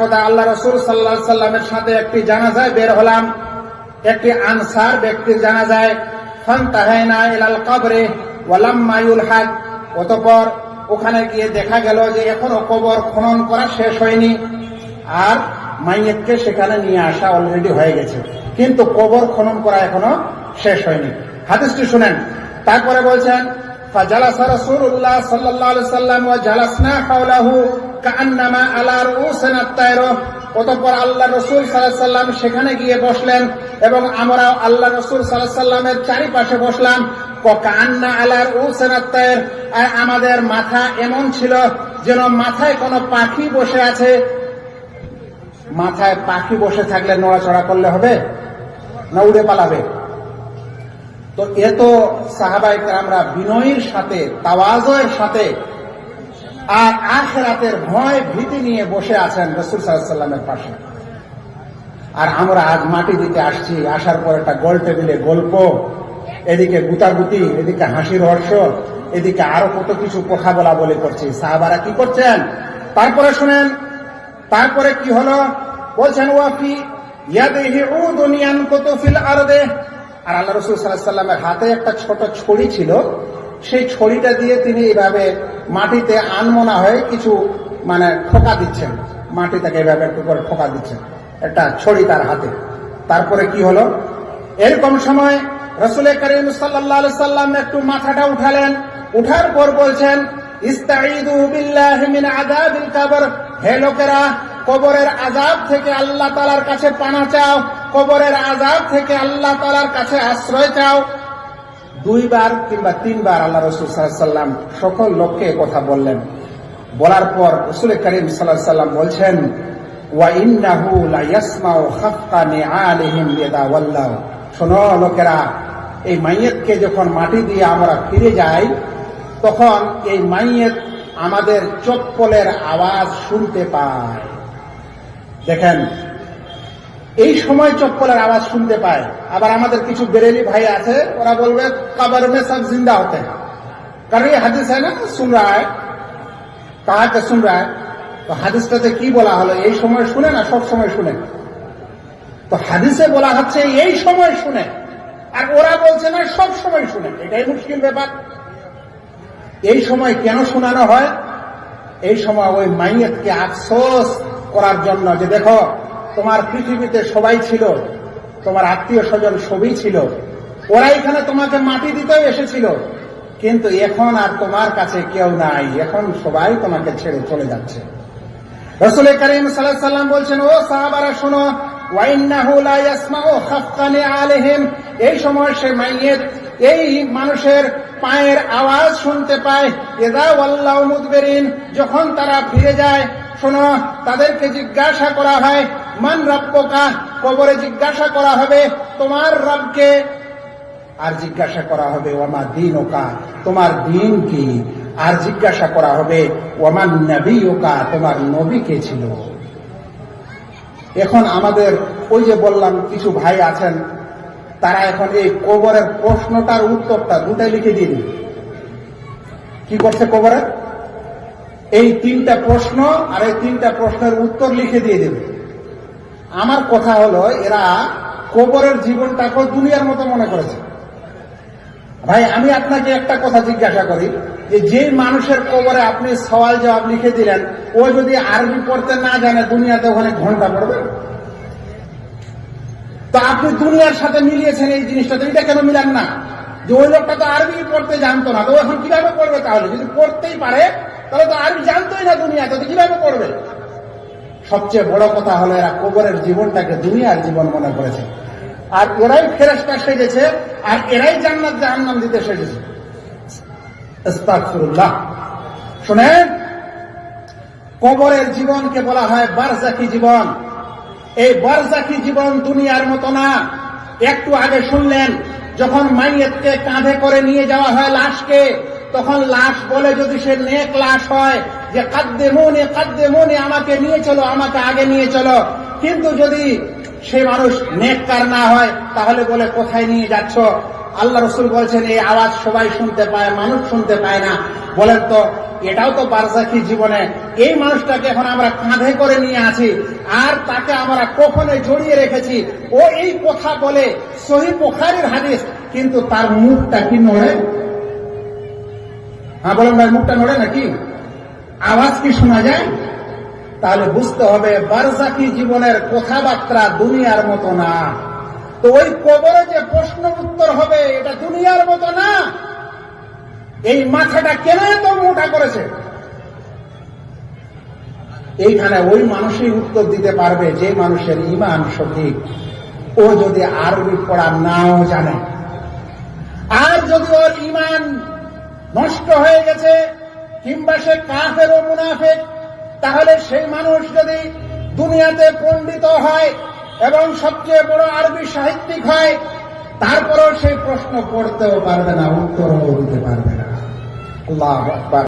একদা আল্লাহ রাসূল সাল্লাল্লাহু আলাইহি সাল্লামের সাথে একটি জানাজায় বের হলাম, একটি আনসার ব্যক্তির জানাজায়। ফান্তাহাইনা ইলাল কবরে ওয়া লাম্মা ইউলহাদ, অতঃপর ওখানে গিয়ে দেখা গেল যে এখনো কবর খনন করা শেষ হয়নি, আর মাইয়িতকে সেখানে নিয়ে আসা অলরেডি হয়ে গেছে, কিন্তু কবর খনন করা এখনো শেষ হয়নি। হাদিসটি শুনেন। তারপরে বলছেন, ফাজালাসা রাসূলুল্লাহ সাল্লাল্লাহু আলাইহি সাল্লাম ওয়া জালাসনা হাওলাহু কাআন্নামা আলা রুউসিনা আত-তায়র। অতঃপর আল্লাহ রাসূল সাল্লাল্লাহু আলাইহি সাল্লাম সেখানে গিয়ে বসলেন এবং আমরাও আল্লাহ রাসূল সাল্লাল্লাহু আলাইহি সাল্লামের চারিপাশে বসলাম। কাআন্না আলা রুউসিনা আত-তায়র, আর আমাদের মাথা এমন ছিল যেন মাথায় কোনো পাখি বসে আছে। মাথায় পাখি বসে থাকলে নড়াচড়া করলে হবে না উড়ে পালাবে? তো এত সাহাবায়ে কেরামরা বিনয়ের সাথে, তাওয়াজুয়ের সাথে আর আখিরাতের ভয় ভীতি নিয়ে বসে আছেন রাসূল সাল্লাল্লাহু আলাইহি সাল্লামের পাশে। আর আমরা আজ মাটি দিতে আসছি, আসার পর একটা গোল টেবিলে গল্প, এদিকে গুতাগুতি, এদিকে হাসির হর্ষ, এদিকে আরো কত কিছু কথা বলা বলে করছি। সাহাবারা কি করছেন? তারপরে শুনেন, তারপরে কি হলো? বলছেন, ওয়াফি ইয়াদিহি উদুন ইয়ানকুতু ফিল আরদে। আর আল্লাহ রাসূল সাল্লাল্লাহু আলাইহি সাল্লামের হাতে একটা ছোট ছড়ি ছিল, সেই ছড়িটা দিয়ে তিনি এইভাবে মাটিতে আনমনা হয়ে কিছু ঠোকা দিচ্ছেন, মাটিটাকে এইভাবে একটু করে ঠোকা দিচ্ছেন, একটা ছড়ি তার হাতে। তারপরে কি হলো? এরকম সময় রাসূল করিম সাল্লাল্লাহু আলাইহি সাল্লাম একটু মাথাটা উঠালেন, উঠার পর বলছেন, ইস্তাঈদু বিল্লাহি মিন আযাবিল কবর। হে লোকেরা, কবরের আযাব থেকে আল্লাহ তাআলার কাছে পানা চাও, কবরের আযাব থেকে আল্লাহ তাআলার কাছে আশ্রয় চাও। 2 বার কিংবা 3 বার আল্লাহ রাসূল সাল্লাল্লাহু আলাইহি সাল্লাম সকল লোককে কথা বললেন। বলার পর রাসূল করিম সাল্লাল্লাহু আলাইহি সাল্লাম বলছেন, ওয়া ইন্নাহু লা ইয়াসমাউ খাফতা নিআলিহিম ইদা ওয়াল্লাউ। শোনো লোকেরা, এই মাইয়িতকে যখন মাটি দিয়ে আমরা ফিরে যাই, তখন এই মাইয়িত আমাদের চপ্পলের আওয়াজ শুনতে পায়। দেখেন, এই সময় চপ্পলের আওয়াজ শুনতে পায়। আবার আমাদের কিছু বেরেলি ভাই আছে, ওরা বলবে কবর মে সব জিন্দা হতে हैं, কারণ এই হাদিস है ना, सुन रहा है, कहाँ के सुन रहा है। তো হাদিসটাতে কি বলা হলো? এই সময় শুনে না, সব সময় শুনে। তো হাদিসে বলা হচ্ছে এই সময় শুনে, আর ওরা বলছে না সব সময় শুনে। এটাই মুশকিল ব্যাপার। এই সময় কেন শোনানো হয়? এই সময় ওই মাইয়িতকে আফসোস করার জন্য, যে দেখো তোমার পৃথিবীতে সবাই ছিল, তোমার আত্মীয় স্বজন সবই ছিল, ওরা এখানে তোমাকে মাটি দিতেও এসেছিল, কিন্তু এখন আর তোমার কাছে কেউ নাই, এখন সবাই তোমাকে ছেড়ে চলে যাচ্ছে। রাসূল করিম সাল্লাল্লাহু আলাইহি সাল্লাম বলছেন, ও সাহাবারা শোনো, ওয়া ইন্নাহু লা ইয়াসমাউ খাফকানি আলাইহিম। এই সময় সে মাইয়িত এই মানুষের পায়ের আওয়াজ শুনতে পায়। ইযা ওয়াল্লাউ মুদবিরিন, যখন তারা ফিরে যায়। শোনো, তাদেরকে জিজ্ঞাসা করা হয়, মান রাব্বুকা। কবরে জিজ্ঞাসা করা হবে তোমার রবকে, আর জিজ্ঞাসা করা হবে ওয়ামা দীনুকা, তোমার দিন কি, আর জিজ্ঞাসা করা হবে ওয়ামান নবিয়ুকা, তোমার নবী কে ছিল। এখন আমাদের ওই যে বললাম কিছু ভাই আছেন, তারা এখন এই কবরের প্রশ্নটার উত্তরটা দুটাই লিখে দিয়ে দিন। কি করছে কবরে? এই 3টা প্রশ্ন আর এই 3টা প্রশ্নের উত্তর লিখে দিয়ে দেবে। আমার কথা হলো, এরা কবরের জীবনটাকে দুনিয়ার মতো মনে করেছে। ভাই, আমি আপনাকে একটা কথা জিজ্ঞাসা করি, যে মানুষের কবরে আপনি সওয়াল জবাব লিখে দিলেন, ও যদি আরবি পড়তে না জানে, দুনিয়াতে ওখানে ঘন্টা পড়বে? তো আপনি দুনিয়ার সাথে মিলিয়েছেন এই জিনিসটা, তো এটা কেন মিলান না? যে ওই লোকটা তো আরবি পড়তে জানতো না, তো এখন কিভাবে পড়বে? তাহলে যদি পড়তেই পারে, তাহলে তো আরবি জানতোই না দুনিয়াতে, তো কিভাবে পড়বে? সবচেয়ে বড় কথা হলো, এরা কবরের জীবনটাকে দুনিয়ার জীবন মনে করেছে, আর এরাই ফেরেশতা সেজেছে, আর এরাই জান্নাত জাহান্নাম দিতে সেজেছে। আস্তাগফিরুল্লাহ। শুনেন, কবরের জীবনকে বলা হয় বারজাখী জীবন। এই বারজাখী জীবন দুনিয়ার মতো না। একটু আগে শুনলেন, যখন মাইয়িতকে কাঁধে করে নিয়ে যাওয়া হয় লাশকে, তখন লাশ বলে, যদি সে নেক লাশ হয়, যে কাদ্দেমুনি কাদ্দেমুনি, আমাকে নিয়ে চলো, আমাকে আগে নিয়ে চলো। কিন্তু যদি সে মানুষ নেককার না হয়, তাহলে বলে, কোথায় নিয়ে যাচ্ছ? আল্লাহ রসুল বলছেন এই আওয়াজ সবাই শুনতে পায়, মানুষ শুনতে পায় না। বলেন তো এটাও তো বারজাখী জীবনে এই মানুষটাকে এখন আমরা কাঁধে করে নিয়ে আছি, আর তাকে আমরা কখনো জড়িয়ে রেখেছি। ও এই কথা বলে, সহিহ বুখারীর হাদিস, কিন্তু তার মুখটা কি নড়ে? হ্যাঁ বলেন ভাই, মুখটা নড়ে নাকি? আওয়াজ কি শোনা যায়? তাহলে বুঝতে হবে বারজাখী জীবনের কথাবার্তা দুনিয়ার মতো না। তো ওই কবরে যে প্রশ্ন উত্তর হবে এটা দুনিয়ার মতো না। এই মাথাটা কেন এত মোটা করেছে? এইখানে ওই মানুষই উত্তর দিতে পারবে যে মানুষের ঈমান সঠিক। ও যদি আরবি পড়া নাও জানে, আর যদি ওর ঈমান নষ্ট হয়ে গেছে, কিংবা সে কাফের ও মুনাফিক, তাহলে সেই মানুষ যদি দুনিয়াতে পণ্ডিত হয় এবং সবচেয়ে বড় আরবি সাহিত্যিক হয়, তারপরেও সেই প্রশ্ন করতেও পারবে না, উত্তরও দিতে পারবে না। আল্লাহু আকবার।